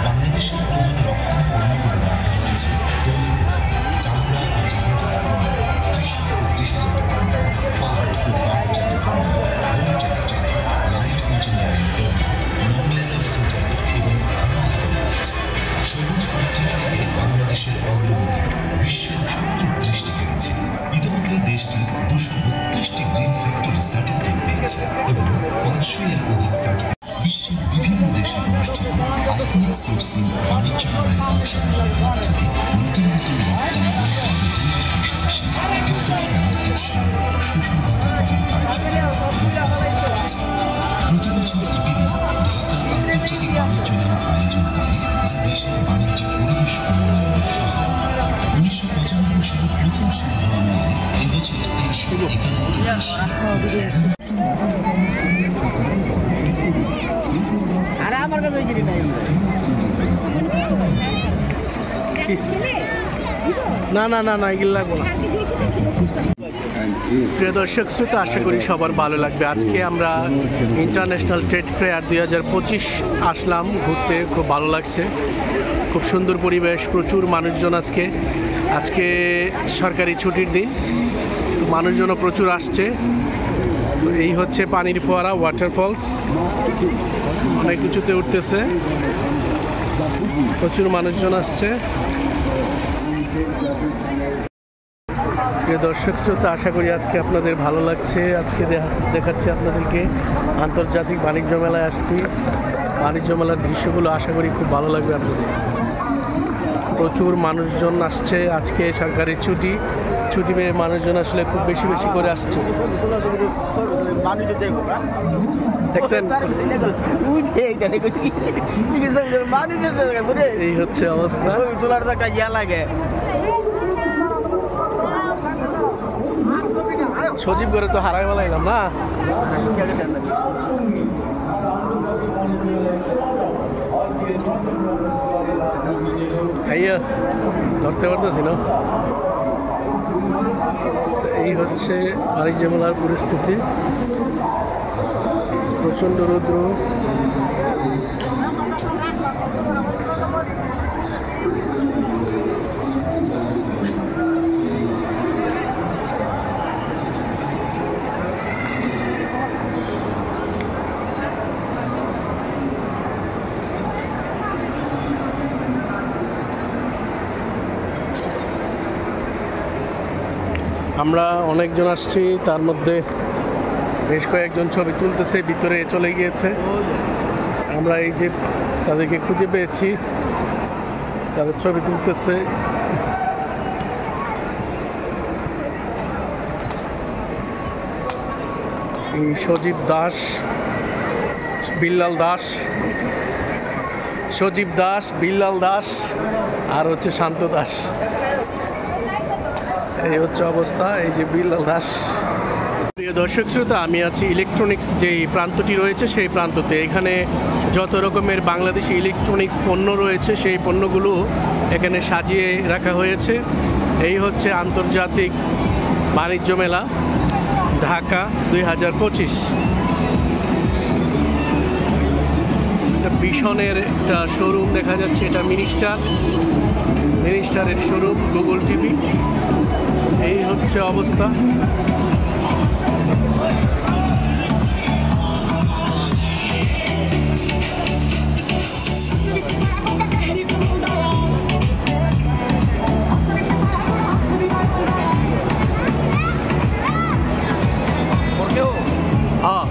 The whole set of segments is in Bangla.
বাংলাদেশের প্রধান রপ্তানি পণ্যগুলোর মধ্যে রয়েছে তৈরি চামড়া ও চামড়াজাত পণ্য, কৃষি ও কৃষিজাত পণ্য, পাট ও পাটজাত পণ্য, হোম টেক্সটাইল, লাইট ইঞ্জিনিয়ারিং পণ্য, নন লেদার ফুটওয়্যার এবং অন্যান্য কাজ। সবুজ অর্থনীতিতে বাংলাদেশের অগ্রগতি বিশ্বের সকলের দৃষ্টি কেড়েছে। ইতিমধ্যে দেশটি 232টি গ্রিন ফ্যাক্টরি সার্টিফিকেট পেয়েছে এবং 500-এর অধিক সার্টিফিকেট। বিশ্বের বিভিন্ন দেশে অনুষ্ঠিত আধুনিক সোর্সিং বাণিজ্য মেলায় অংশগ্রহণের মাধ্যমে নতুন নতুন রপ্তানি গন্তব্য তৈরির পাশাপাশি বিদ্যমান মার্কেট শেয়ার সুসংহত করার কার্যক্রম অব্যাহত রয়েছে। প্রতি বছর ইপিবি ঢাকা আন্তর্জাতিক বাণিজ্য মেলা আয়োজন করে, যা দেশের বাণিজ্যিক পরিবেশ উন্নয়নে সহায়ক। 1995 সালে প্রথম শুরু হওয়া মেলায় এবছর 351টি দেশ না না না না এগুলো লাগবো না। প্রিয় দর্শক শ্রোতা, আশা করি সবার ভালো লাগবে। আজকে আমরা ইন্টারন্যাশনাল ট্রেড ফেয়ার 2025 আসলাম ঘুরতে, খুব ভালো লাগছে, খুব সুন্দর পরিবেশ, প্রচুর মানুষজন। আজকে সরকারি ছুটির দিন, মানুষজনও প্রচুর আসছে। এই হচ্ছে পানির ফোয়ারা, ওয়াটারফলস, অনেক কিছুতে উঠতেছে, প্রচুর মানুষজন আসছে। প্রিয় দর্শক শ্রোতা, আশা করি আজকে আপনাদের ভালো লাগছে। আজকে দেখাচ্ছি আপনাদেরকে আন্তর্জাতিক বাণিজ্য মেলায় আসছি। বাণিজ্য মেলার দৃশ্যগুলো আশা করি খুব ভালো লাগবে আপনাদের। প্রচুর মানুষজন আসছে, আজকে সরকারি ছুটি পেয়ে মানুষজন আসলে খুব বেশি বেশি করে আসছে। দেখছেন, এই হচ্ছে অবস্থা। সজীব করে তো হারাই বেলাইলাম না। খাইয়া ধরতে পারতেছি না। এই হচ্ছে বাণিজ্য মেলার পরিস্থিতি, প্রচণ্ড রৌদ্র। আমরা অনেকজন আসছি, তার মধ্যে বেশ কয়েকজন ছবি তুলতেছে, ভিতরে চলে গিয়েছে। আমরা এই যে তাদেরকে খুঁজে পেয়েছি, তাদের ছবি তুলতেছে। এই সজীব দাস, বিল্লাল দাস, সজীব দাস, বিল্লাল দাস আর হচ্ছে শান্ত দাস। এই হচ্ছে অবস্থা। এই যে বিল্লাল দাস। প্রিয় দর্শক শ্রোতা, আমি আছি ইলেকট্রনিক্স যেই প্রান্তটি রয়েছে সেই প্রান্ততে। এখানে যত রকমের বাংলাদেশি ইলেকট্রনিক্স পণ্য রয়েছে সেই পণ্যগুলো এখানে সাজিয়ে রাখা হয়েছে। এই হচ্ছে আন্তর্জাতিক বাণিজ্য মেলা ঢাকা 2025। বিশনের একটা শোরুম দেখা যাচ্ছে, এটা মিনিস্টারের শোরুম, গুগল টিভি। এই হচ্ছে অবস্থা। হ্যাঁ,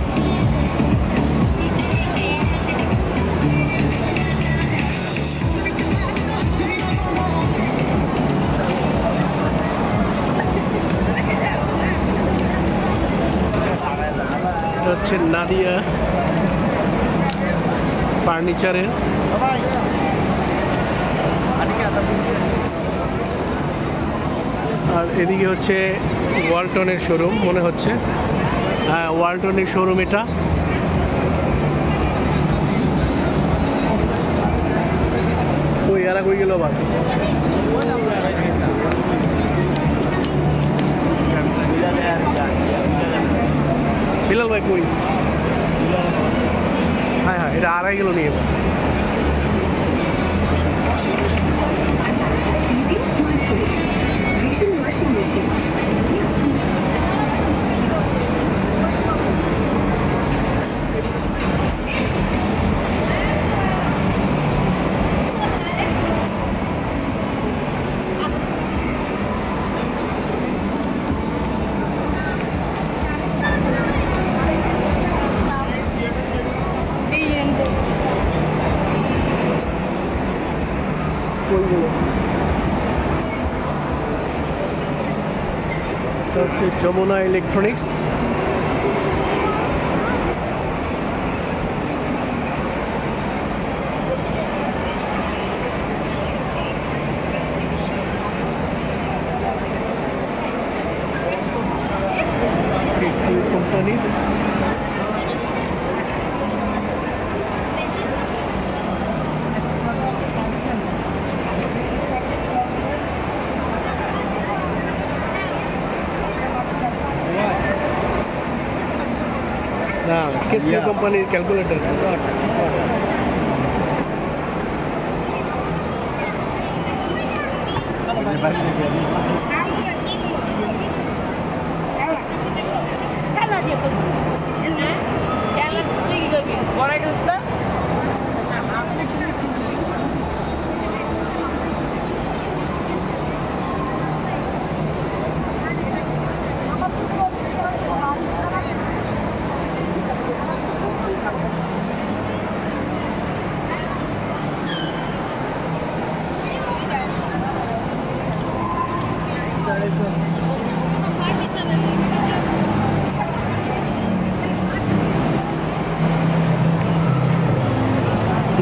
হচ্ছে নাদিয়া ফার্নিচারের। আর এদিকে হচ্ছে ওয়ালটনের শোরুম মনে হচ্ছে। হ্যাঁ, ওয়ালটনের শোরুম এটা। ওই এরা কই গেল আবার? বিলাল ভাই কই? হ্যাঁ হ্যাঁ, এটা 2.5 কিলো নিয়ে যাবো। এটা হচ্ছে যমুনা ইলেকট্রনিক্স। কোম্পানি না, কেসিও কোম্পানির ক্যালকুলেটর।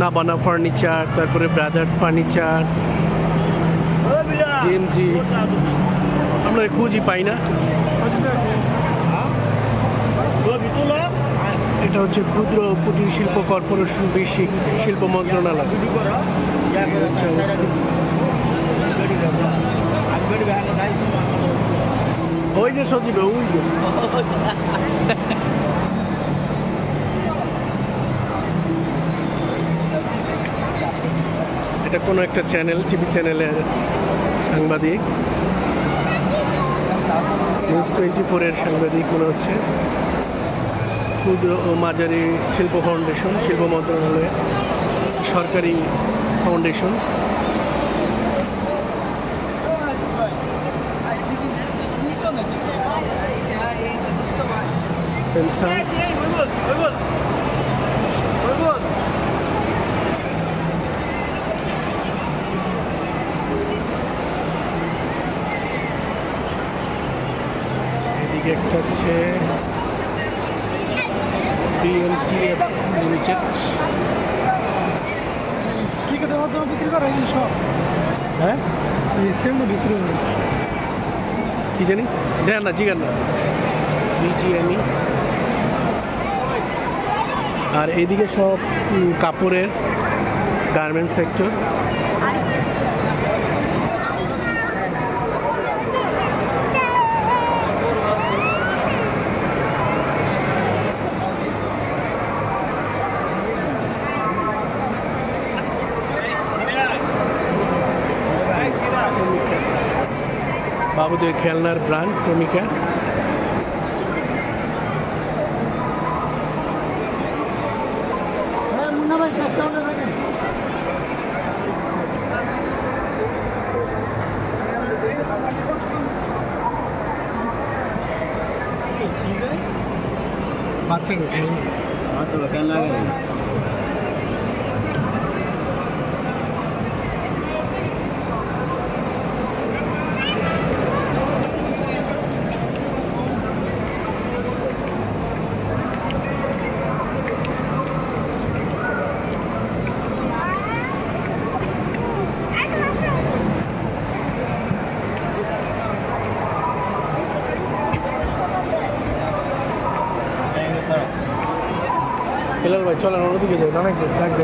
নাবানা ফার্নিচার, তারপরে ব্রাদার্স ফার্নিচার, জিএমজি, আমরা খুঁজই পাই না। এটা হচ্ছে ক্ষুদ্র কুটির শিল্প কর্পোরেশন, বেশি শিল্প মন্ত্রণালয়। ওই যে সচিব, ওই যে এটা কোনো একটা চ্যানেল, টিভি চ্যানেলের সাংবাদিক, নিউজ 24-এর সাংবাদিক মনে হচ্ছে। ক্ষুদ্র ও মাঝারি শিল্প ফাউন্ডেশন, শিল্প মন্ত্রণালয়, সরকারি ফাউন্ডেশন। স্যামসাং, এদিকে একটা হচ্ছে BMTF লিমিটেড। টিকিটের মাধ্যমে বিক্রি করা হয় সব? হ্যাঁ, কেমন বিক্রি হয় কি জানি, দেখ না, জিগান না। BGME। আর এদিকে সব কাপড়ের গার্মেন্টস সেক্টর। বাবুদের খেলনার ব্র্যান্ড ক্রমিকা। বাচ্চাকে খেলনা হেলাল ভাই, চলেন অন্যদিকে যাই, অনেক থাকবে।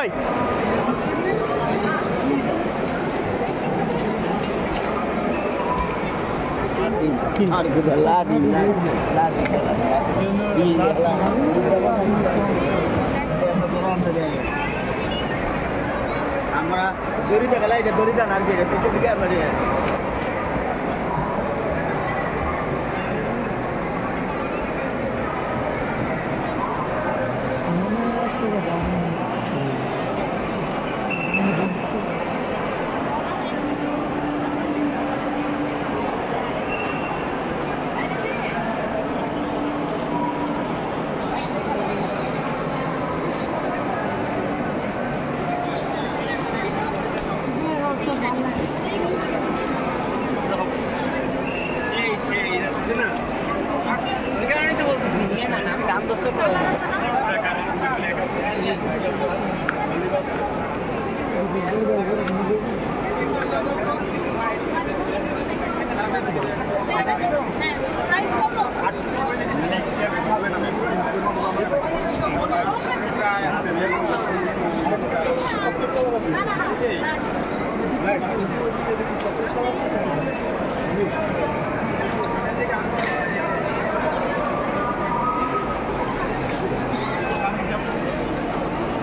ভাই আমরা দড়িতে গেলে এটা দড়িতে না আর কি পিছন দিকে আমরা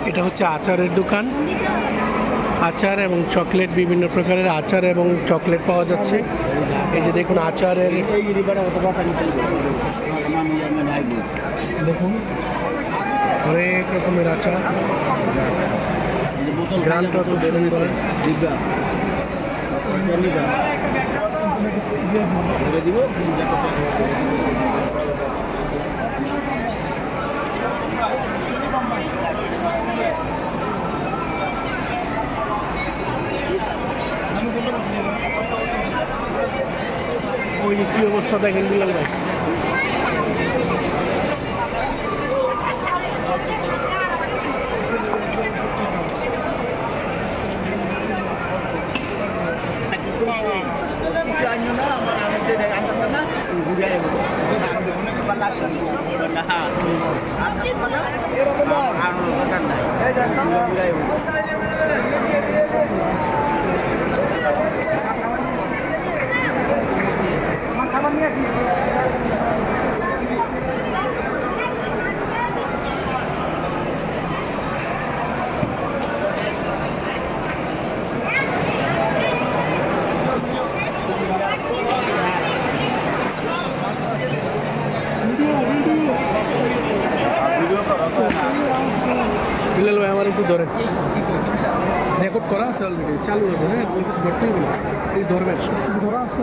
এটা হচ্ছে আচারের দোকান। আচার এবং চকলেট, বিভিন্ন প্রকারের আচার এবং চকলেট পাওয়া যাচ্ছে। এই যে দেখুন আচারের, দেখুন অনেক রকমের আচার, গ্রামটা খুব সুন্দর। ওই কি অবস্থা দেখেন বিলাল ভাই। বিলাল ভাই আমার একটু ধরেন, রেকর্ড করা আছে অলরেডি, চালু আছে। হ্যাঁ কোনো কিছু করতেই হবে না, এই ধরবেন, সব কিছু ধরা আছে।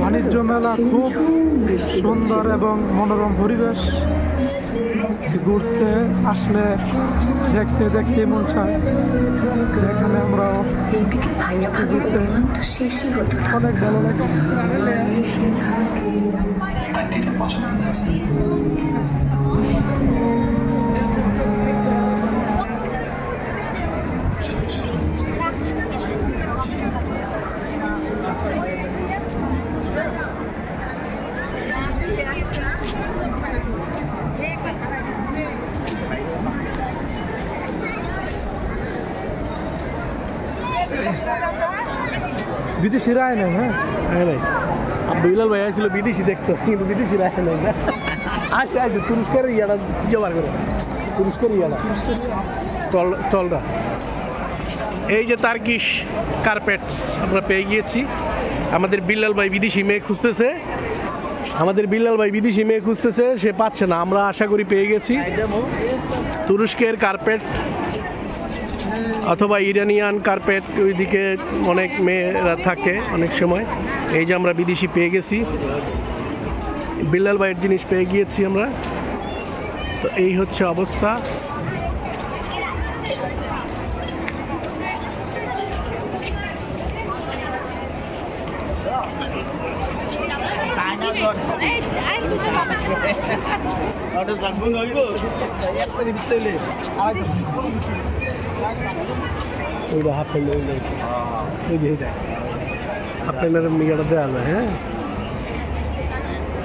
বাণিজ্য মেলা খুব সুন্দর এবং মনোরম পরিবেশ, ঘুরতে আসলে দেখতে দেখতে মন চায়। এখানে আমরা ঘুরতে অনেক ভালো লাগে। বিদেশিরা আয় না, হ্যাঁ হ্যাঁ ভাই, বিলাল ভাই আসছিল বিদেশি দেখতো, কিন্তু বিদেশিরা আসে নাই না। আসে আসে তুরস্কের ইয়াটা জবার করে, তুরস্কের ইয়াটা স্টলটা এই যে তার্কিশ কার্পেটস আমরা পেয়ে গিয়েছি। আমাদের বিল্লাল ভাই বিদেশি মেয়ে খুঁজতেছে, সে পাচ্ছে না, আমরা আশা করি পেয়ে গেছি। তুরস্কের কার্পেট অথবা ইরানিয়ান কার্পেট, ওইদিকে অনেক মেয়েরা থাকে অনেক সময়। এই যে আমরা বিদেশি পেয়ে গেছি, বিল্লাল ভাইয়ের জিনিস পেয়ে গিয়েছি আমরা। তো এই হচ্ছে অবস্থা। হাফ প্যান্টের মিগাটা দেওয়া যায়। হ্যাঁ,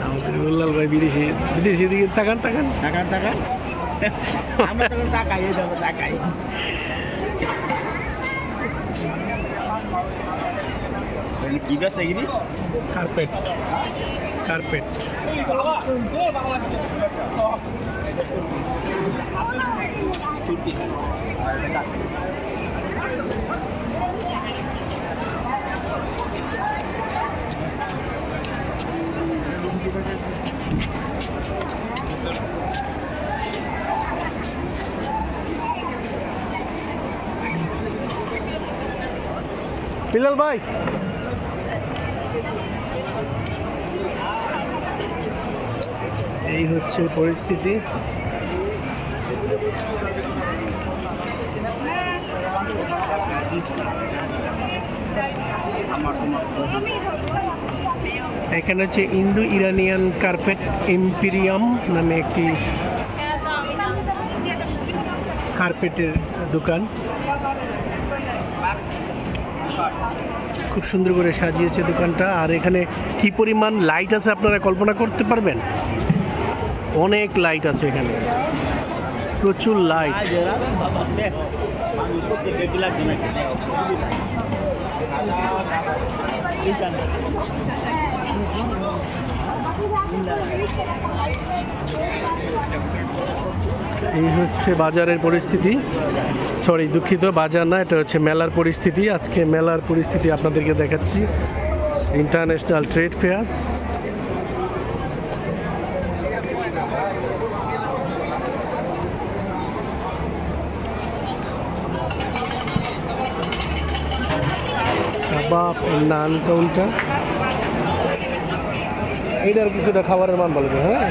আমাদের বিল্লাল ভাই বিদেশি দিকে তাকান আমরা তখন তাকাই কি বেশ এগিরি কার্পেট বিল্লাল ভাই, এই হচ্ছে পরিস্থিতি। এখানে হচ্ছে ইন্দো ইরানিয়ান কার্পেট এম্পিরিয়াম নামে একটি কার্পেটের দোকান। খুব সুন্দর করে সাজিয়েছে দোকানটা। আর এখানে কি পরিমাণ লাইট আছে আপনারা কল্পনা করতে পারবেন। অনেক লাইট আছে এখানে, প্রচুর লাইট। এই হচ্ছে বাজারের পরিস্থিতি। সরি, দুঃখিত, বাজার না, এটা হচ্ছে মেলার পরিস্থিতি। আজকে মেলার পরিস্থিতি আপনাদেরকে দেখাচ্ছি। International trade fair. Kebab naan counter. এইটার কিছুটা খাবারের মান বলবে। হ্যাঁ,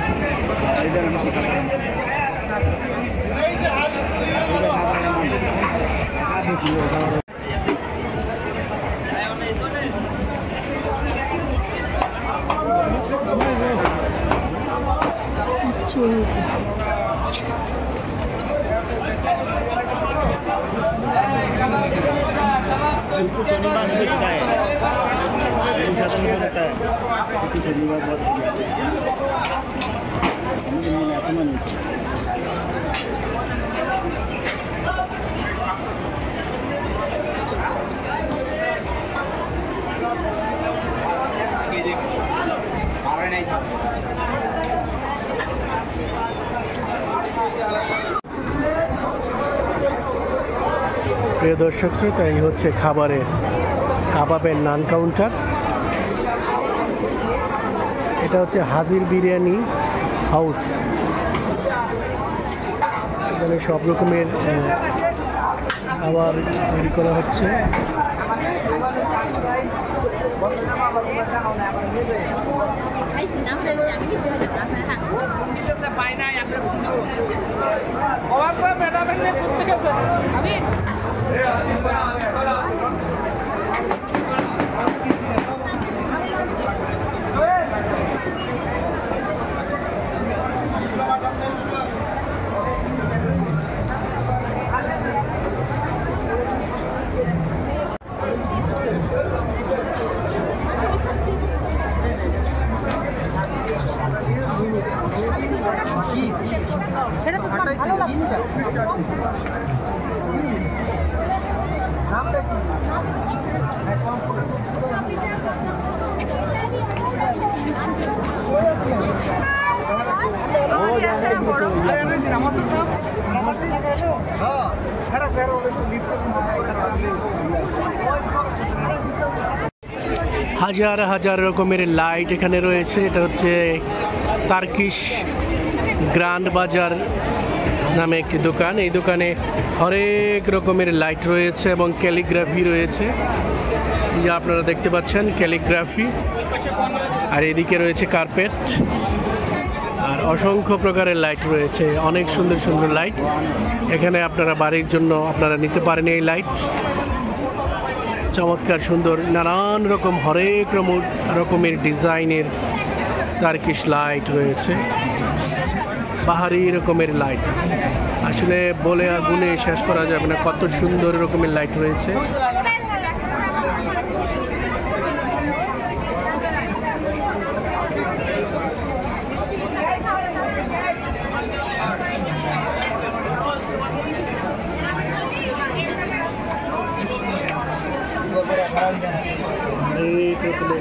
প্রিয় দর্শক শ্রোতা, এই হচ্ছে কাবাবের নান কাউন্টার। এটা হচ্ছে হাজির বিরিয়ানি হাউস। এখানে সব রকমের খাবার তৈরি করা হচ্ছে। সেটা তো ভালো লাগছে। আমার হাজার হাজার রকমের লাইট এখানে রয়েছে। এটা হচ্ছে তার্কিশ গ্র্যান্ড বাজার নামে একটি দোকান। এই দোকানে হরেক রকমের লাইট রয়েছে এবং ক্যালিগ্রাফি রয়েছে, যা আপনারা দেখতে পাচ্ছেন ক্যালিগ্রাফি। আর এদিকে রয়েছে কার্পেট আর অসংখ্য প্রকারের লাইট রয়েছে, অনেক সুন্দর সুন্দর লাইট। এখানে আপনারা বাড়ির জন্য আপনারা নিতে পারেন এই লাইট। চমৎকার সুন্দর নানান রকম হরেক রকমের ডিজাইনের তার্কিশ লাইট রয়েছে, বাহারি রকমের লাইট। আসলে বলে আর গুনে শেষ করা যাবে না কত সুন্দর রকমের লাইট রয়েছে।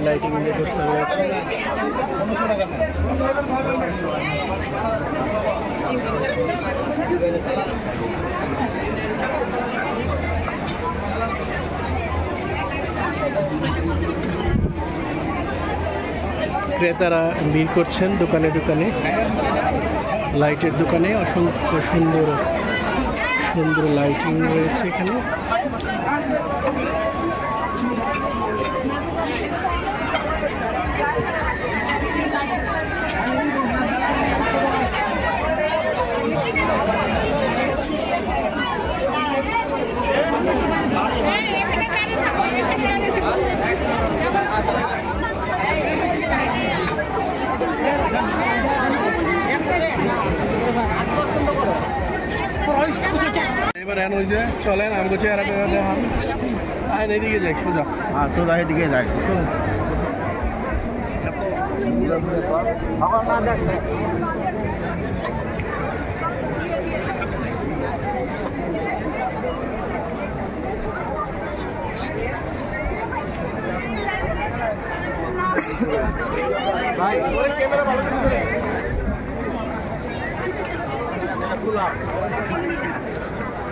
লাইটিং ব্যবস্থা রয়েছে। ক্রেতারা ভিড় করছেন দোকানে দোকানে, লাইটের দোকানে। অসংখ্য সুন্দর সুন্দর লাইটিং রয়েছে এখানে। এবার এন হয়েছে, চলেন আমি চেহারা দেখান। আইন এদিকে যাই, সোজা সোজা এদিকে যাই। ভাই ক্যামেরা ভালো করে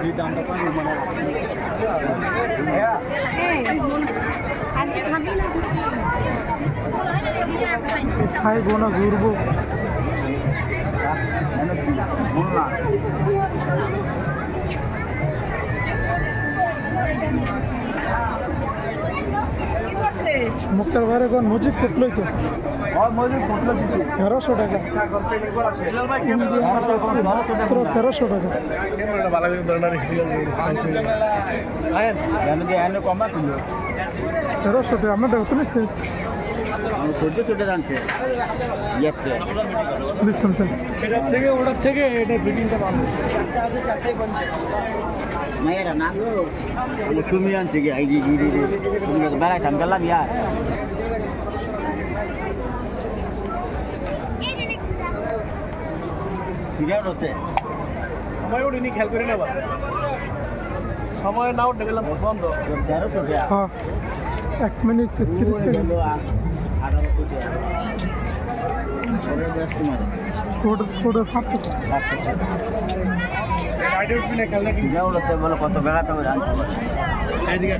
এই দামটা কম মানে খাইবো না ঘুরবো না। মুক্তার ভাইয়ের কোন মজিদ ফুটলই তো 1300 টাকা। 1300 টাকা আমরা দেখতে নিচ্ছি ছোট জানছে ওটার থেকে এটা ফিটিংটা ভালো। মেয়েরা না তুমি আনছে কি আইডি গিরি তুমি বেড়াই থাম গেলাম ইয়ার সময় উঠিনি, খেয়াল করে নেবা সময় না উঠে গেলাম বন্ধ। 1300 টাকা। হ্যাঁ 1 মিনিট 30 সেকেন্ড। কোডে 7 বলো কত বেড়াতে হবে জানতে এইদিকে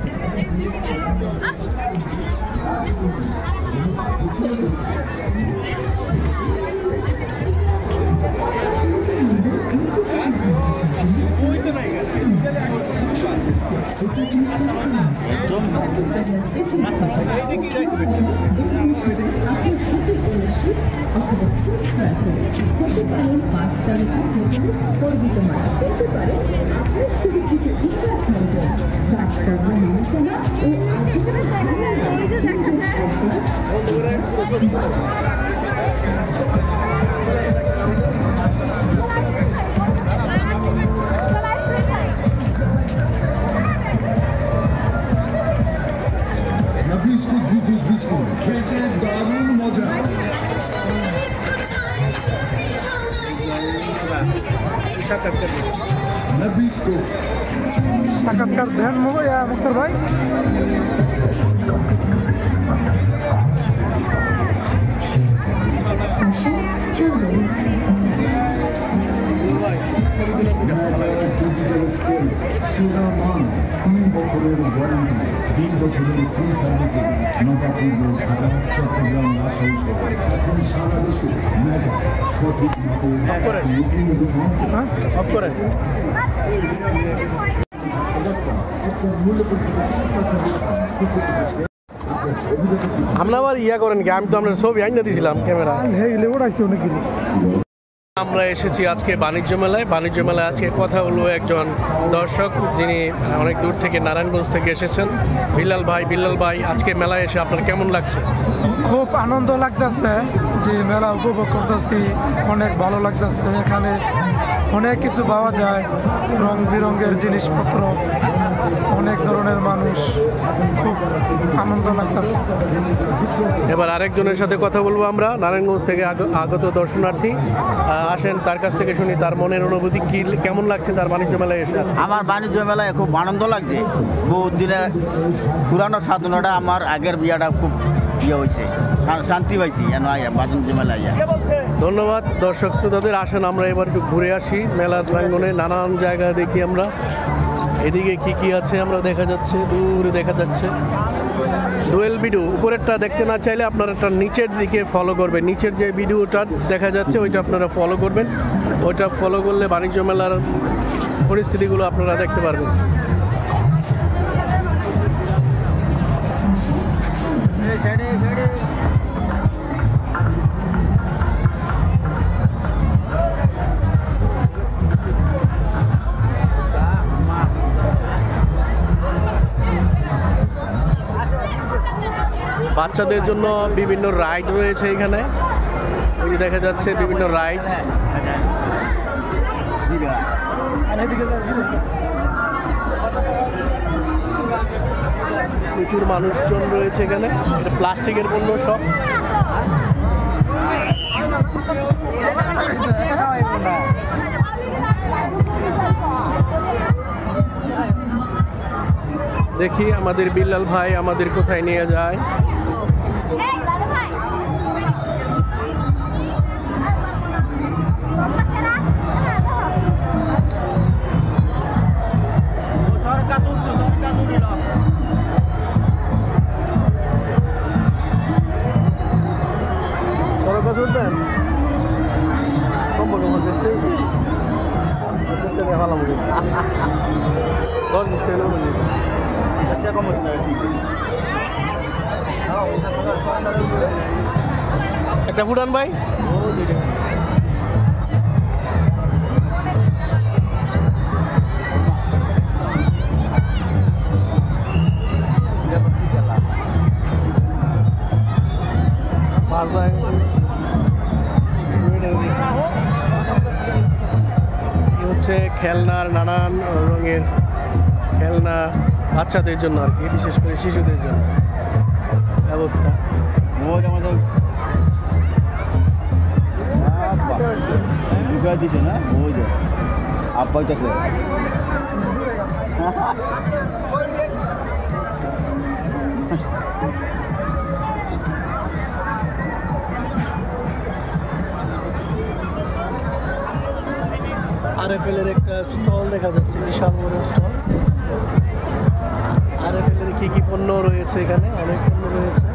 সাক্ষাৎকার দেন মুক্তার ভাই। ডিজিটাল স্কেল সেরা মান 3 বছরের ওয়ারেন্টি 2 বছরের free servicing Nawabpur road Dhaka Chittagong Rajshahi সহ এখন সারা দেশে মেগা সঠিক মতো নতুন দোকান অফ করেন। আমরা আবার ইয়া করেন কি, আমি তো আপনার ছবি আইনা দিয়েছিলাম ক্যামেরা। আমরা এসেছি আজকে বাণিজ্য মেলায়। বাণিজ্য মেলায় আজকে কথা হলো একজন দর্শক, যিনি অনেক দূর থেকে নারায়ণগঞ্জ থেকে এসেছেন, বিল্লাল ভাই। বিল্লাল ভাই, আজকে মেলায় এসে আপনার কেমন লাগছে? খুব আনন্দ লাগতেছে, যে মেলা উপভোগ করতেছি, অনেক ভালো লাগতেছে। এখানে অনেক কিছু পাওয়া যায়, রং বেরঙের জিনিসপত্র, অনেক ধরনের মানুষ, খুব আনন্দ লাগতেছে। এবার আরেকজনের সাথে কথা বলবো আমরা, নারায়ণগঞ্জ থেকে আগত দর্শনার্থী। আসেন তার কাছ থেকে শুনি তার মনের অনুভূতি কি, কেমন লাগছে তার বাণিজ্য মেলায় এসে। আমার বাণিজ্য মেলায় খুব আনন্দ লাগছে। বহুত দিনের পুরানো সাধনাটা, আমার আগের বিয়াটা খুব ইয়ে হয়েছে, শান্তি পাইছি বাণিজ্য মেলায়। ধন্যবাদ দর্শক শ্রোতাদের। আসেন আমরা এবার একটু ঘুরে আসি মেলার প্রাঙ্গণে, নানান জায়গা দেখি আমরা। এদিকে কি কি আছে আমরা দেখা যাচ্ছে, দূরে দেখা যাচ্ছে ডুয়েল ভিডিও। উপরেরটা দেখতে না চাইলে আপনারা একটা নিচের দিকে ফলো করবেন, নিচের যে ভিডিওটা দেখা যাচ্ছে ওইটা আপনারা ফলো করবেন। ওইটা ফলো করলে বাণিজ্য মেলার পরিস্থিতিগুলো আপনারা দেখতে পারবেন। বাচ্চাদের জন্য বিভিন্ন রাইড রয়েছে এখানে, ওই যে দেখা যাচ্ছে বিভিন্ন রাইড। প্রচুর মানুষজন রয়েছে এখানে। এটা প্লাস্টিকের পণ্য সব। দেখি আমাদের বিল্লাল ভাই আমাদের কোথায় নিয়ে যায়। একটা ফুটান ভাই। হচ্ছে খেলনার, নানান রঙের খেলনা বাচ্চাদের জন্য আর কি, বিশেষ করে শিশুদের জন্য ব্যবস্থা। দিছে না ওই যে আব্বাইতেছে। আরএফএলের একটা স্টল দেখা যাচ্ছে, বিশাল বড় স্টল। আরএফএলের কি কি পণ্য রয়েছে এখানে, অনেক পণ্য রয়েছে।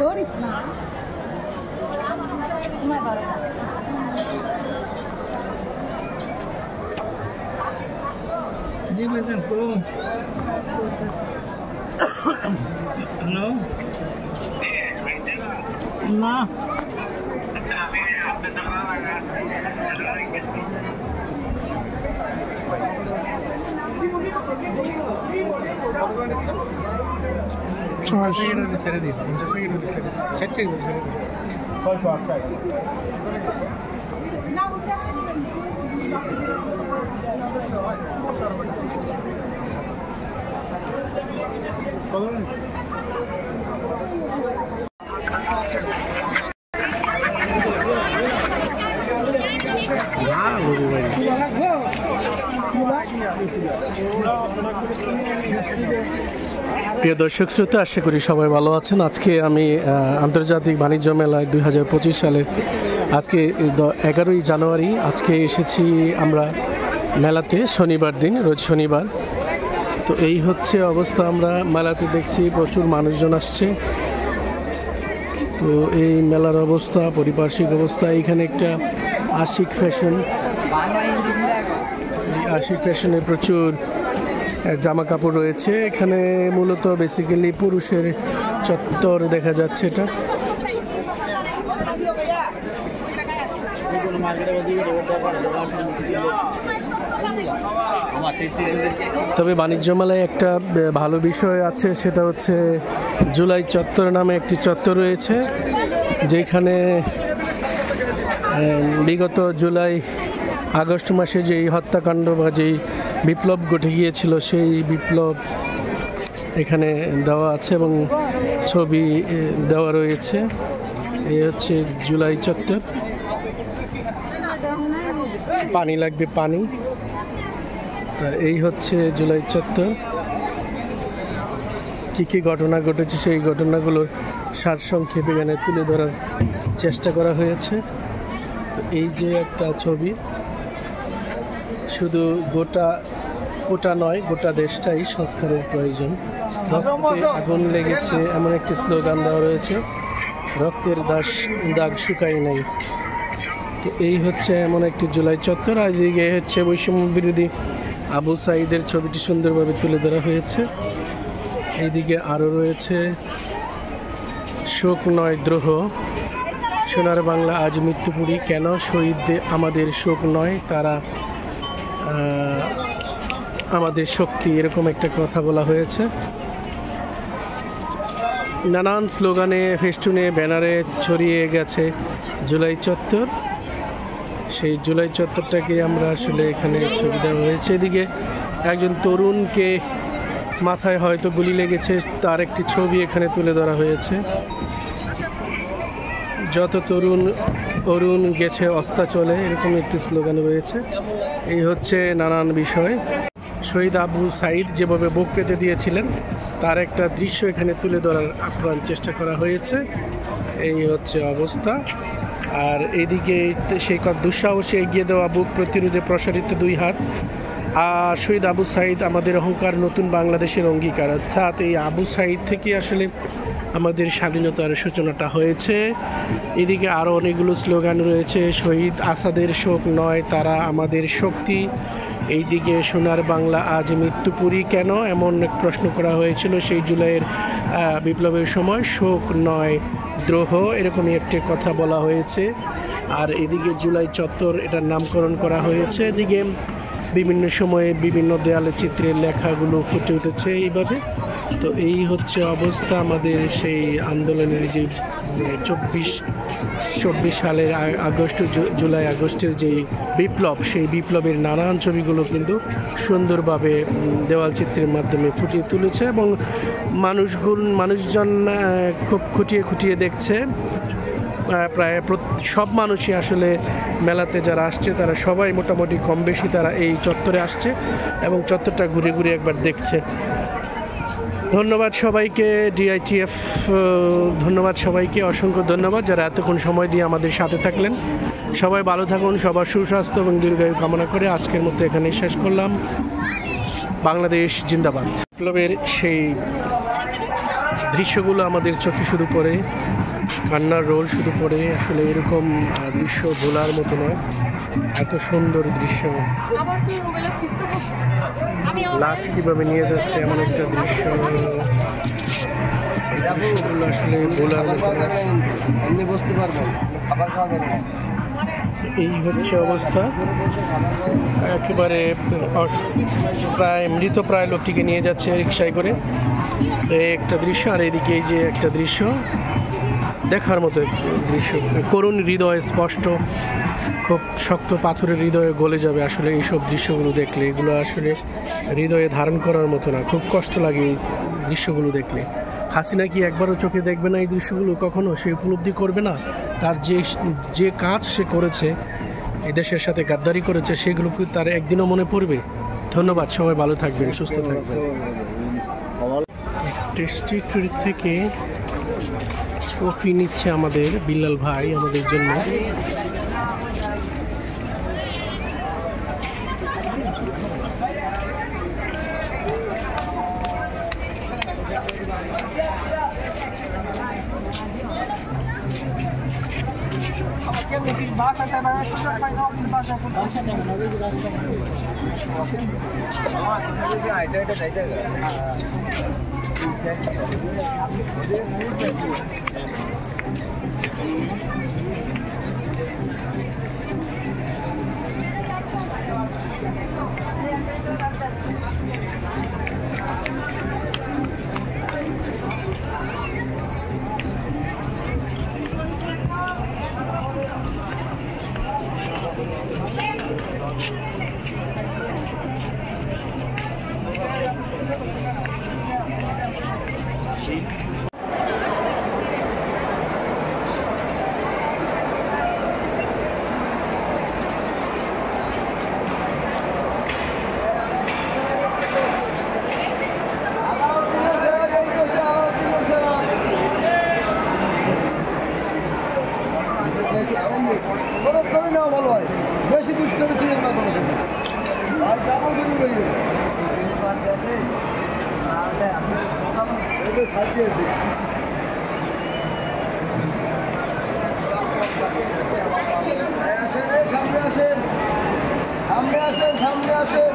Doris না তোমার ভালো না ছেড়ে দিন 50 সেকেন্ড 60 সেকেন্ড ছেড়ে দিন। প্রিয় দর্শক শ্রোতা, আশা করি সবাই ভালো আছেন। আজকে আমি আন্তর্জাতিক বাণিজ্য মেলায় 2025 সালে আজকে 11ই জানুয়ারি আজকে এসেছি আমরা মেলাতে, শনিবার দিন, রোজ শনিবার। তো এই হচ্ছে অবস্থা, আমরা মেলাতে দেখছি প্রচুর মানুষজন আসছে। তো এই মেলার অবস্থা, পারিপার্শ্বিক অবস্থা, এইখানে একটা আশিক ফ্যাশন, এই আশিক ফ্যাশনে প্রচুর জামা কাপড় রয়েছে। এখানে মূলত বেসিক্যালি পুরুষের চত্বর দেখা যাচ্ছে এটা। তবে বাণিজ্য মেলায় একটা ভালো বিষয় আছে, সেটা হচ্ছে জুলাই চত্বর নামে একটি চত্বর রয়েছে, যেখানে বিগত জুলাই আগস্ট মাসে যেই হত্যাকাণ্ড বা যেই বিপ্লব ঘটে গিয়েছিল সেই বিপ্লব এখানে দেওয়া আছে এবং ছবি দেওয়া রয়েছে। এই হচ্ছে জুলাই চত্বর। পানি লাগবে, পানি। এই হচ্ছে জুলাই চত্বর। কী কী ঘটনা ঘটেছে সেই ঘটনাগুলোর সারসংক্ষেপে এখানে তুলে ধরার চেষ্টা করা হয়েছে। এই যে একটা ছবি, শুধু গোটা নয়, গোটা দেশটাই সংস্কারের প্রয়োজন। রক্তে আগুন লেগেছে এমন একটি স্লোগান দেওয়া রয়েছে, রক্তের দাগ শুকায় নাই। তো এই হচ্ছে এমন একটি জুলাই চত্বর। আর এদিকে হচ্ছে বৈষম্য বিরোধী আবু সাঈদের ছবিটি সুন্দরভাবে তুলে ধরা হয়েছে। এইদিকে আরও রয়েছে শোক নয় দ্রোহ, সোনার বাংলা আজ মৃত্যুপুরী, কেন শহীদদের আমাদের শোক নয়, তারা আমাদের শক্তি, এরকম একটা কথা বলা হয়েছে। নানান স্লোগানে, ফেস্টুনে, ব্যানারে ছড়িয়ে গেছে জুলাই চত্বর। সেই জুলাই চত্বরটাকে আমরা আসলে এখানে ছবি দেওয়া হয়েছে। এদিকে একজন তরুণকে মাথায় হয়তো গুলি লেগেছে, তার একটি ছবি এখানে তুলে ধরা হয়েছে। যত তরুণ অরুণ গেছে অস্তাচলে, এরকম একটি স্লোগান রয়েছে। এই হচ্ছে নানান বিষয়। শহীদ আবু সাঈদ যেভাবে বুক পেতে দিয়েছিলেন তার একটা দৃশ্য এখানে তুলে ধরার আপ্রাণ চেষ্টা করা হয়েছে। এই হচ্ছে অবস্থা। আর এইদিকে সেই দুঃসাহসে এগিয়ে দেওয়া, বুক প্রতিরোধে প্রসারিত দুই হাত। আর শহীদ আবু সাঈদ আমাদের অহংকার, নতুন বাংলাদেশের অঙ্গীকার। অর্থাৎ এই আবু সাঈদ থেকে আসলে আমাদের স্বাধীনতার সূচনাটা হয়েছে। এদিকে আরও অনেকগুলো স্লোগান রয়েছে, শহীদ আসাদের শোক নয়, তারা আমাদের শক্তি। এইদিকে সোনার বাংলা আজ মৃত্যুপুরী, কেন এমন প্রশ্ন করা হয়েছিল সেই জুলাইয়ের বিপ্লবের সময়, শোক নয় দ্রোহ, এরকমই একটি কথা বলা হয়েছে। আর এদিকে জুলাই চত্বর, এটার নামকরণ করা হয়েছে। এদিকে বিভিন্ন সময়ে বিভিন্ন দেয়ালে চিত্রের লেখাগুলো ফুটে উঠেছে এইভাবে। তো এই হচ্ছে অবস্থা আমাদের সেই আন্দোলনের, যে 24 সালের জুলাই আগস্টের যেই বিপ্লব, সেই বিপ্লবের নানান ছবিগুলো কিন্তু সুন্দরভাবে দেওয়াল চিত্রের মাধ্যমে ফুটিয়ে তুলেছে এবং মানুষজন খুব খুঁটিয়ে দেখছে। প্রায় সব মানুষই আসলে মেলাতে যারা আসছে তারা সবাই মোটামুটি কম বেশি তারা এই চত্বরে আসছে এবং চত্বরটা ঘুরে ঘুরে একবার দেখছে। ধন্যবাদ সবাইকে, ডিআইটিএফ ধন্যবাদ সবাইকে, অসংখ্য ধন্যবাদ যারা এতক্ষণ সময় দিয়ে আমাদের সাথে থাকলেন। সবাই ভালো থাকুন, সবার সুস্বাস্থ্য এবং দীর্ঘায়ু কামনা করে আজকের মতো এখানে শেষ করলাম। বাংলাদেশ জিন্দাবাদ। বিপ্লবের সেই দৃশ্যগুলো আমাদের চোখে শুধু পড়ে, কান্নার রোল শুধু পড়ে। আসলে এরকম দৃশ্য ভোলার মতো নয়, এত সুন্দর দৃশ্য। লাশ কীভাবে নিয়ে যাচ্ছে এমন একটা দৃশ্য, দৃশ্যগুলো আসলে ভোলার মতো। এই হচ্ছে অবস্থা, একেবারে প্রায় মৃতপ্রায় লোকটিকে নিয়ে যাচ্ছে রিকশায় করে, এই একটা দৃশ্য। আর এদিকে এই যে একটা দৃশ্য দেখার মতো দৃশ্য, করুণ হৃদয় স্পষ্ট, খুব শক্ত পাথরের হৃদয়ে গলে যাবে আসলে এইসব দৃশ্যগুলো দেখলে। এগুলো আসলে হৃদয়ে ধারণ করার মতো না, খুব কষ্ট লাগে এই দৃশ্যগুলো দেখলে। হাসিনা কি একবারও চোখে দেখবে না এই দৃশ্যগুলো কখনো? সে উপলব্ধি করবে না তার যে কাজ সে করেছে, এই দেশের সাথে গাদ্দারি করেছে, সেগুলো কি তার একদিনও মনে পড়বে? ধন্যবাদ, সবাই ভালো থাকবেন, সুস্থ থাকবেন। টেস্টি ট্রিট থেকে কফি নিচ্ছে আমাদের বিল্লাল ভাই আমাদের জন্য। বেশি দুষ্টমি দিয়ে না আর কাপড় কিনে রইল সাজিয়ে সামনে আসেন সামনে আসেন সামনে আসেন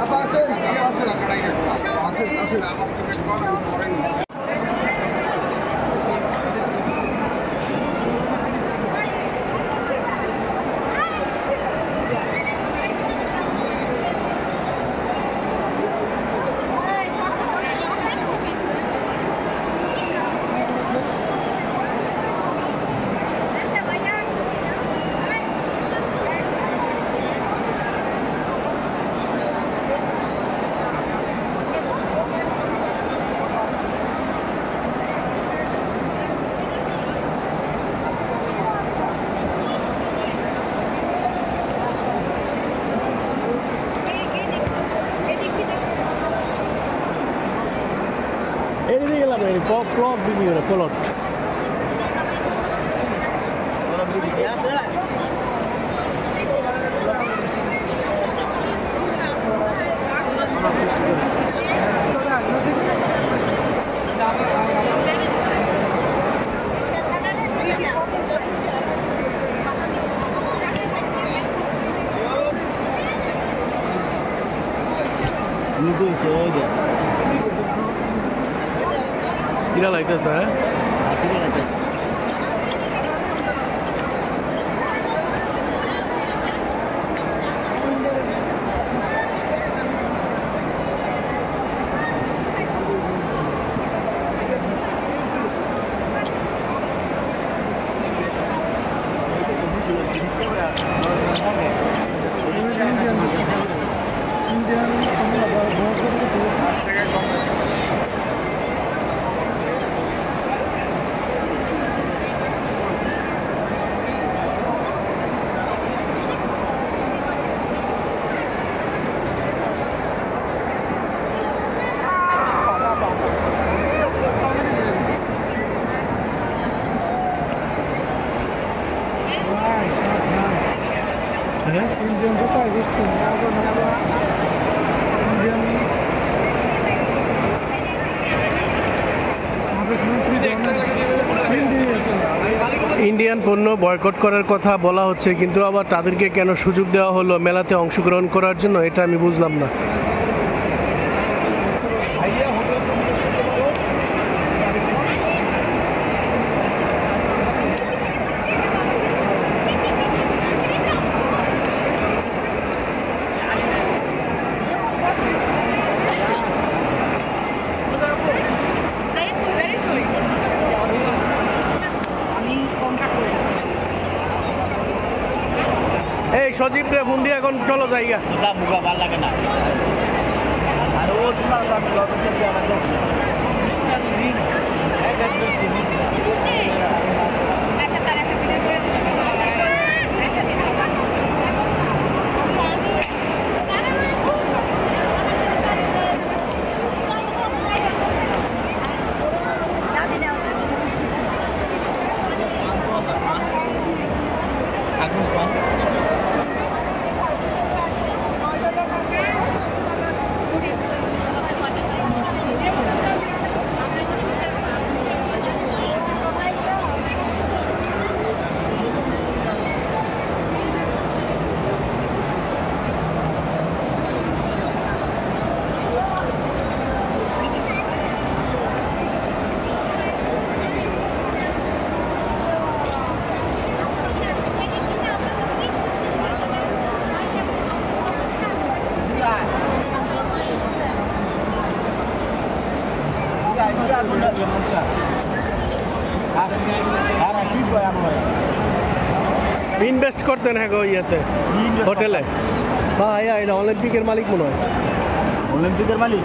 আসেন আসেন আসেন এদিকে গেলাম প্লট বিভিন্ন প্লট সিরা লাগতেছে হ্যাঁ ইন্ডিয়ান পণ্য বয়কট করার কথা বলা হচ্ছে, কিন্তু আবার তাদেরকে কেন সুযোগ দেওয়া হলো মেলাতে অংশগ্রহণ করার জন্য, এটা আমি বুঝলাম না। এই সজীব রে ফোন দিয়ে এখন চলো জায়গা ভালো লাগে না আর ও তোমার ইনভেস্ট করতেন হ্যাঁ গো ইয়েতে হোটেলে। হ্যাঁ এটা অলিম্পিকের মালিক মনে হয়। অলিম্পিকের মালিক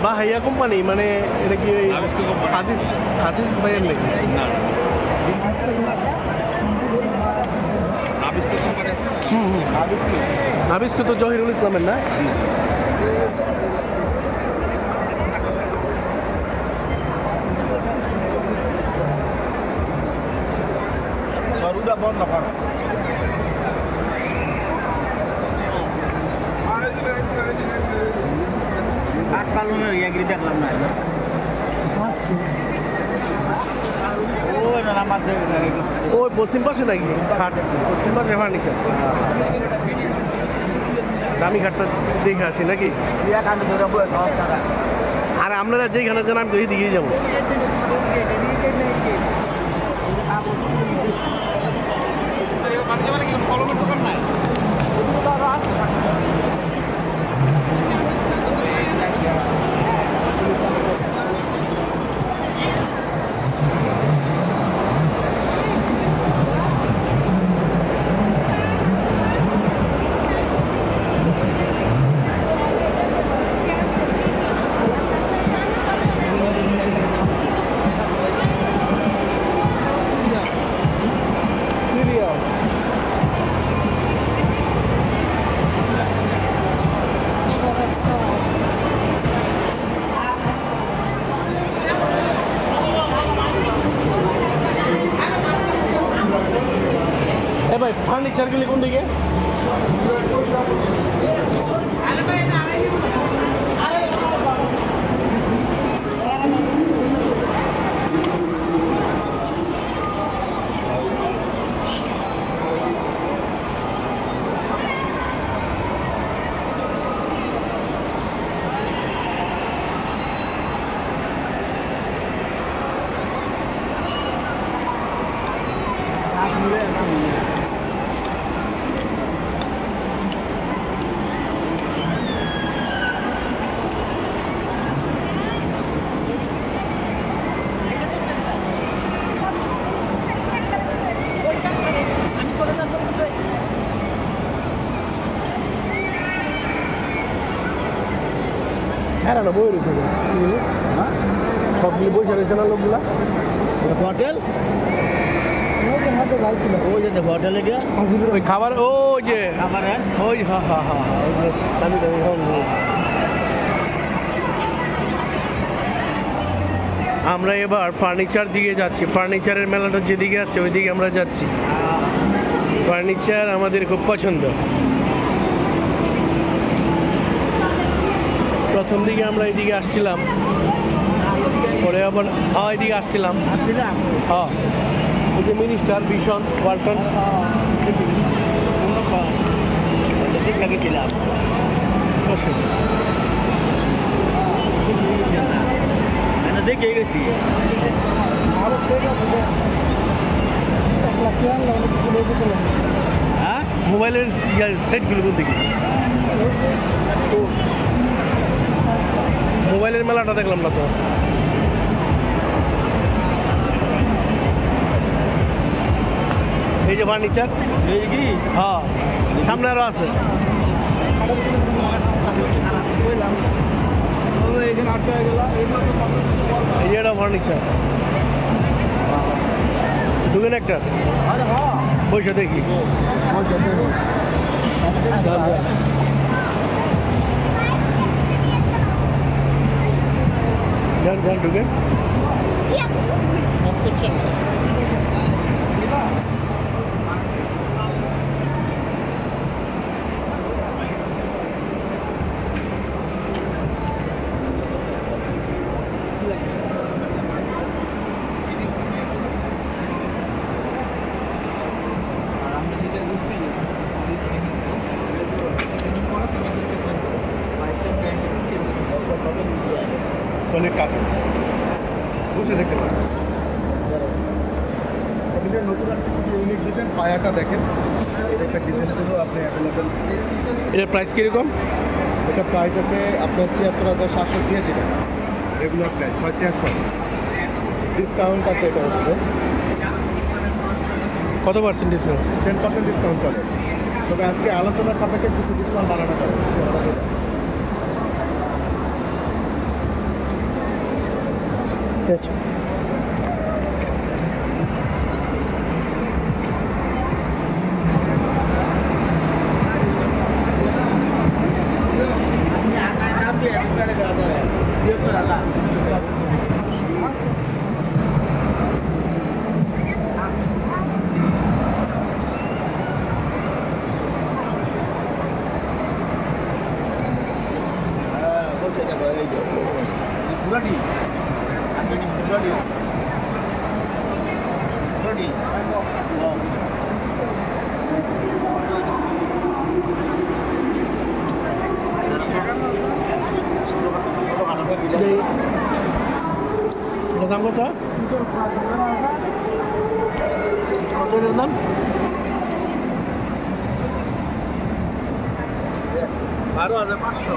বাহাইয়া কোম্পানি মানে এটা কি আজিজ আজিজ ভাইয়ের নাকি? নাবিস্কো তো জহিরুল ইসলামের না? বন্ধ কর কালুনের ইয়াগিরি দেখলাম না ওই পশ্চিম পাশে নাকি ঘাট? পশ্চিম পাশে ফার্নিচার দামি ঘাটটা দেখে আসি নাকি? আর আপনারা যেখানে যান আমি তো এই দিকেই যাবো। ভাই ফার্নিচার গেলে কোন দিকে? হ্যাঁ না বই রয়েছে সবগুলি বই রয়েছে না লোকগুলা হোটেল ওই যে হোটেলে গিয়ে ওই খাবার ওই যে খাবার ওই হ্যাঁ হ্যাঁ হ্যাঁ হ্যাঁ ওই যে দামি দামি আমরা এবার ফার্নিচার দিকে যাচ্ছি। ফার্নিচারের মেলাটা যেদিকে আছে ওইদিকে আমরা যাচ্ছি। ফার্নিচার আমাদের খুব পছন্দ। প্রথম দিকে আমরা এইদিকে আসছিলাম, পরে আবার এইদিকে আসছিলাম। হ্যাঁ ওই যে মিনিস্টার ভীষণ ওয়ালটন গেছিলাম দেখে গেছি। হ্যাঁ মোবাইলের সেটগুলো কোন দিকে? মোবাইলের মেলাটা দেখলাম না তো। এই যে ফার্নিচার হ্যাঁ সামনে আরো আছে। এই যে এটা ফার্নিচার ঢুকেন একটা পয়সা দেখি। যান যান ঢুকেন। সোনির কাজ বসে দেখতে পারেন। নতুন আসছে ইউনিক ডিজাইন পায়াটা দেখেন, এটা একটা ডিজাইনের জন্য আপনি অ্যাভেলেবেল। এটার প্রাইস কীরকম? এটা প্রাইস আছে আপনার ৭৬,৭৮৮ টাকা। Regular price 6400। ডিসকাউন্ট আছে এটা উপরে। কত পার্সেন্ট ডিসকাউন্ট? 10% ডিসকাউন্ট চলে, তবে আজকে আলোচনার সাপেক্ষে কিছু ডিসকাউন্ট বাড়ানো যাবে। আচ্ছা, এটা দাম কত? কত এটার দাম? 12,500।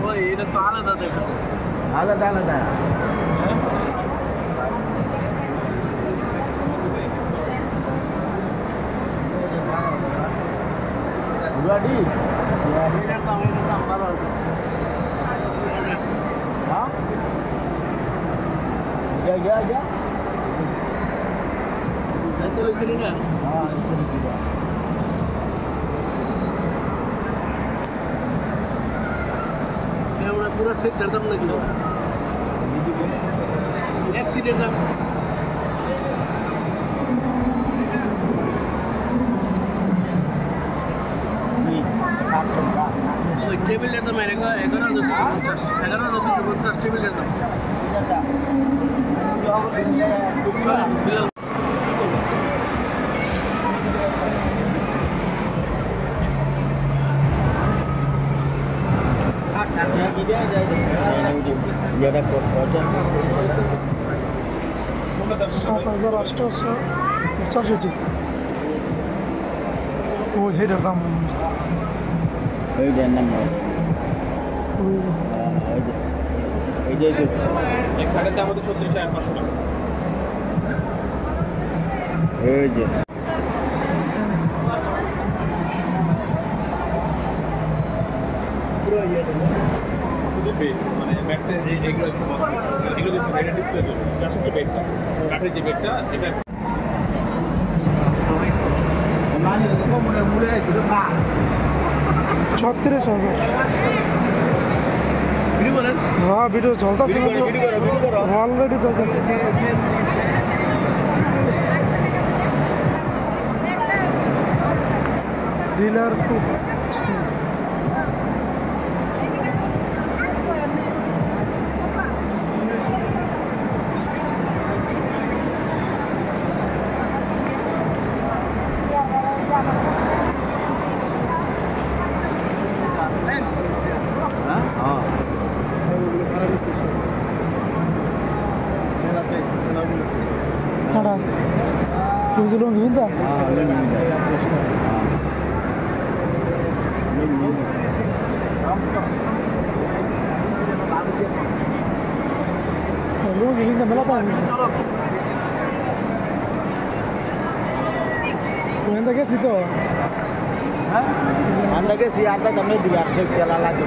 ওই এটা তো আলাদা দেখেছে, আলাদা আলাদা। Ready? এটার দাম 12,000। Hah? Ya. Itu di sini nggak? Ah, itu juga. Ya udah pura set datang lagi loh. Accident dah. ওই টেবিলের দাম 11,250 টেবিলের দাম। Bilal Ada kota. 7,885 ও হেডের দাম এই যে নাম এই যে এখানে দাম আমাদের 36,500 টাকা। এই যে পুরো ইয়েটা শুধু বেড মানে ব্যাগটা যে এগুলো এগুলো কিন্তু ব্যাগের ডিসপ্লে জন্য জাস্ট হচ্ছে বেডটা, কাঠের যে বেডটা এটা মানে কম মূলে শুধু না 36,000। ভিডিও করেন। হ্যাঁ ভিডিও চলতেছে, ভিডিও করো অলরেডি চলতেছে। ডিলার কাটা কি হয়েছিল কিন্তু কিন্তু মেলা পাই ওখানে গেছি তো anda ke si anda kami biar kecil lagi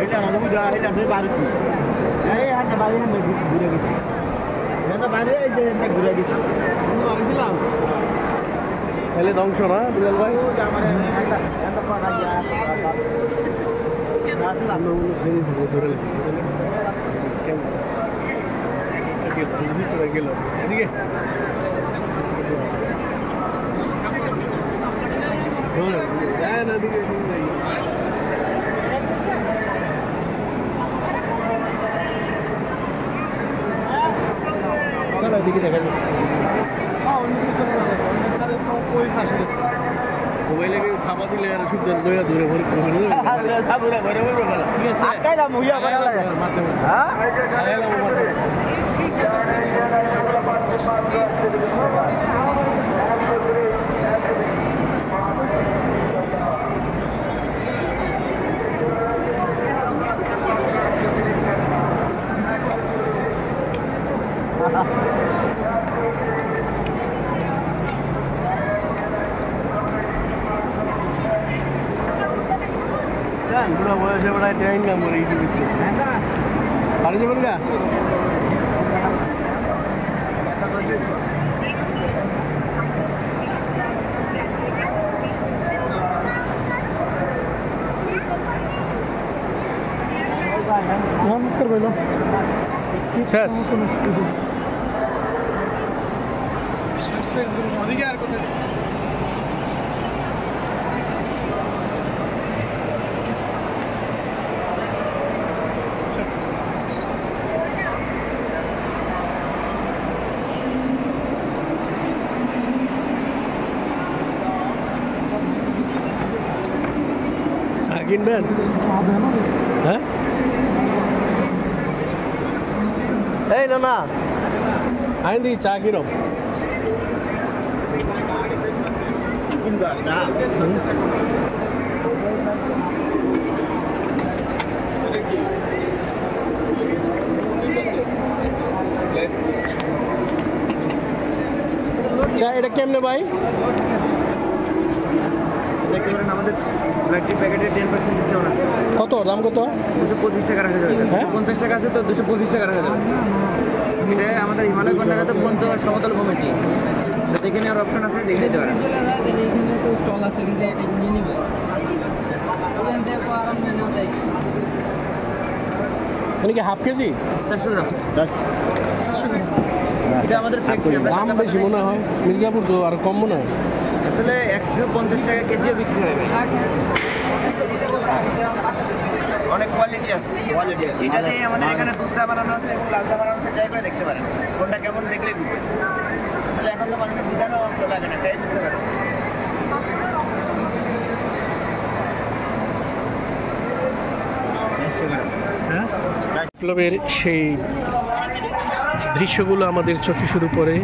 ini anak muda ini ada baru ada baru yang gula gitu ada baru aja yang gula gitu baru bilang তাহলে ধ্বংস না বিলাল ভাই? ধরে গেল এদিকে দিকে দেখা যাচ্ছে মোবাইলে থাপা দিলে আর সুন্দর দইয়া ধরে ভরে সাবুরা ঘরে ঘরে বলা ঠিক আছে আকাইলা মুইয়া বলা লাগে হ্যাঁ বুড়া বয়সে বেড়ায় ট্রেন না মরে ইউটিউবে বাড়ি যাবেন না শেষ কিনবেন হ্যাঁ এই না না আইন দিই চা কিরম চা এটা কেমনে ভাই দেখতে পারেন আমাদের ব্ল্যাক টি প্যাকেটে 10% ডিসকাউন্ট আছে কত দাম কত 225 টাকা রাখা যাবে হ্যাঁ 50 টাকা আছে তো 225 টাকা রাখা যাবে এটা আমাদের হিমালয় কন্যাটাতে 50 সমতল কমেছি দেখে নেওয়ার অপশন আছে দেখে নিতে পারেন এখানে তো স্টল আছে কিন্তু এটা নিয়ে নিবে এখান থেকে আরাম নিয়ে নাও তাই মানে কি হাফ কেজি 400 গ্রাম 400 গ্রাম এটা আমাদের ফ্যাক্টরি দাম বেশি মনে হয় মির্জাপুর তো আর কম মনে হয় আসলে 150 টাকা কেজিও বিক্রি হয় অনেক কোয়ালিটি আছে এটা দিয়ে আমাদের এখানে দুধ চা বানানো আছে এবং লাল চা বানানো আছে ট্রাই করে দেখতে পারেন কোনটা কেমন দেখলে বুঝবেন আসলে এখন তো মানুষের বোঝানো লাগে না ট্রাই বুঝতে পারেন বিপ্লবের সেই দৃশ্যগুলো আমাদের চোখে শুধু পড়ে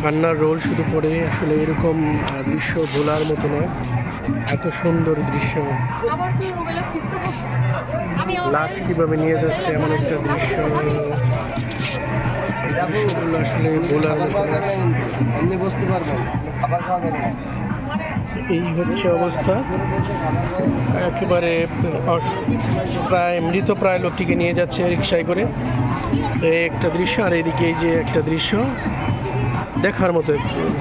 কান্নার রোল শুধু পড়ে আসলে এরকম দৃশ্য ভোলার মতো নয় এত সুন্দর দৃশ্য লাশ কিভাবে নিয়ে যাচ্ছে এমন একটা দৃশ্য দৃশ্যগুলো আসলে ভোলার মতো বসতে পারবো খাবার খাওয়া যাবে না এই হচ্ছে অবস্থা একেবারে প্রায় মৃতপ্রায় লোকটিকে নিয়ে যাচ্ছে রিকশায় করে এই একটা দৃশ্য আর এদিকে এই যে একটা দৃশ্য দেখার মতো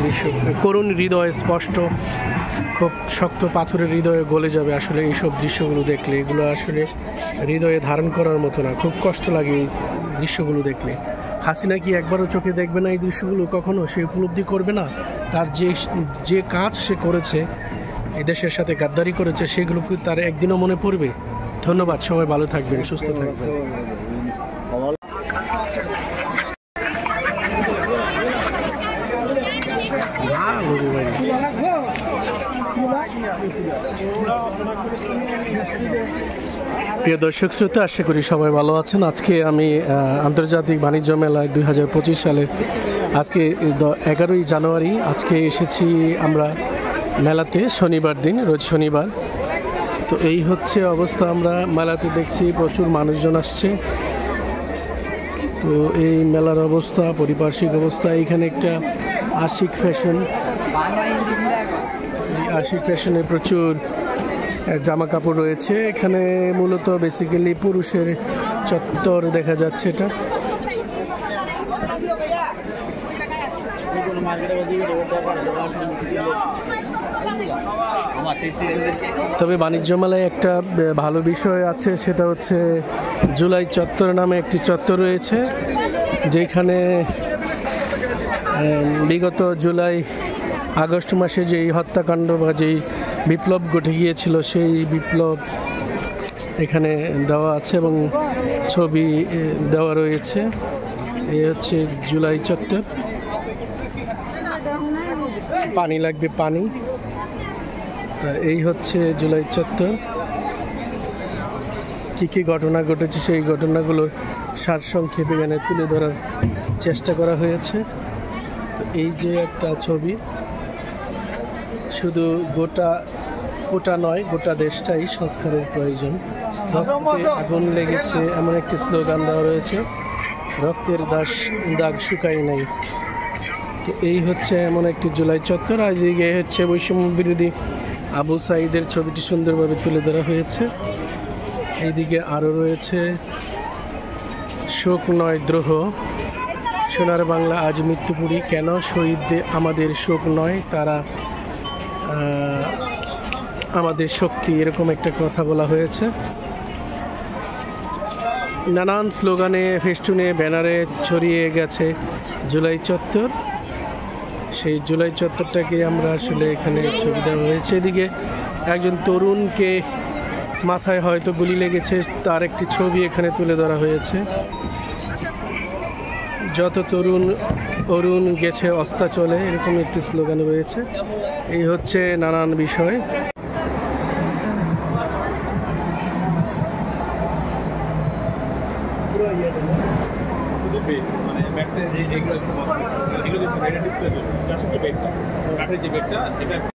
দৃশ্য করুণ হৃদয় স্পষ্ট খুব শক্ত পাথরের হৃদয়ে গলে যাবে আসলে এইসব দৃশ্যগুলো দেখলে এগুলো আসলে হৃদয়ে ধারণ করার মতো না খুব কষ্ট লাগে এই দৃশ্যগুলো দেখলে হাসিনা কি একবারও চোখে দেখবে না এই দৃশ্যগুলো কখনো সে উপলব্ধি করবে না তার যে কাজ সে করেছে এই দেশের সাথে গাদ্দারি করেছে সেগুলো কি তার একদিনও মনে পড়বে ধন্যবাদ সবাই ভালো থাকবেন সুস্থ থাকবেন প্রিয় দর্শক শ্রোতা আশা করি সবাই ভালো আছেন আজকে আমি আন্তর্জাতিক বাণিজ্য মেলায় 2025 সালে আজকে 11ই জানুয়ারি আজকে এসেছি আমরা মেলাতে শনিবার দিন রোজ শনিবার তো এই হচ্ছে অবস্থা আমরা মেলাতে দেখছি প্রচুর মানুষজন আসছে তো এই মেলার অবস্থা পারিপার্শ্বিক অবস্থা এখানে একটা আশিক ফ্যাশন আশিক ফ্যাশনে প্রচুর জামা কাপড় রয়েছে এখানে মূলত বেসিক্যালি পুরুষের চত্বর দেখা যাচ্ছে এটা তবে বাণিজ্য মেলায় একটা ভালো বিষয় আছে সেটা হচ্ছে জুলাই চত্বর নামে একটি চত্বর রয়েছে যেখানে বিগত জুলাই আগস্ট মাসে যেই হত্যাকাণ্ড বা যেই বিপ্লব ঘটে গিয়েছিল সেই বিপ্লব এখানে দেওয়া আছে এবং ছবি দেওয়া রয়েছে এই হচ্ছে জুলাই চত্বর পানি লাগবে পানি এই হচ্ছে জুলাই চত্বর। কী কী ঘটনা ঘটেছে সেই ঘটনাগুলোর সারসংক্ষেপে এখানে তুলে ধরার চেষ্টা করা হয়েছে। তো এই যে একটা ছবি, শুধু গোটা নয়, গোটা দেশটাই সংস্কারের প্রয়োজন। রক্তে আগুন লেগেছে এমন একটি স্লোগান দেওয়া রয়েছে, রক্তের দাগ শুকায় নাই। তো এই হচ্ছে এমন একটি জুলাই চত্বর। আর এদিকে হচ্ছে বৈষম্য বিরোধী আবু সাঈদের ছবিটি সুন্দরভাবে তুলে ধরা হয়েছে। এইদিকে আরও রয়েছে শোক নয় দ্রোহ, সোনার বাংলা আজ মৃত্যুপুরী, কেন শহীদদের আমাদের শোক নয়, তারা আমাদের শক্তি, এরকম একটা কথা বলা হয়েছে। নানান স্লোগানে, ফেস্টুনে, ব্যানারে ছড়িয়ে গেছে জুলাই চত্বর। সেই জুলাই চত্বরটাকে আমরা আসলে এখানে ছবি দেওয়া হয়েছে। এদিকে একজন তরুণকে মাথায় হয়তো গুলি লেগেছে, তার একটি ছবি এখানে তুলে ধরা হয়েছে। যত তরুণ অরুণ গেছে অস্তাচলে, এরকম একটি স্লোগান রয়েছে। এই হচ্ছে নানান বিষয়। শুধু বেড, মানে ব্যাটটা যেগুলো সব এগুলো কিন্তু ডিসপ্লে জন্য জাস্ট হচ্ছে বেডটা, কাঠের যে বেডটা এটা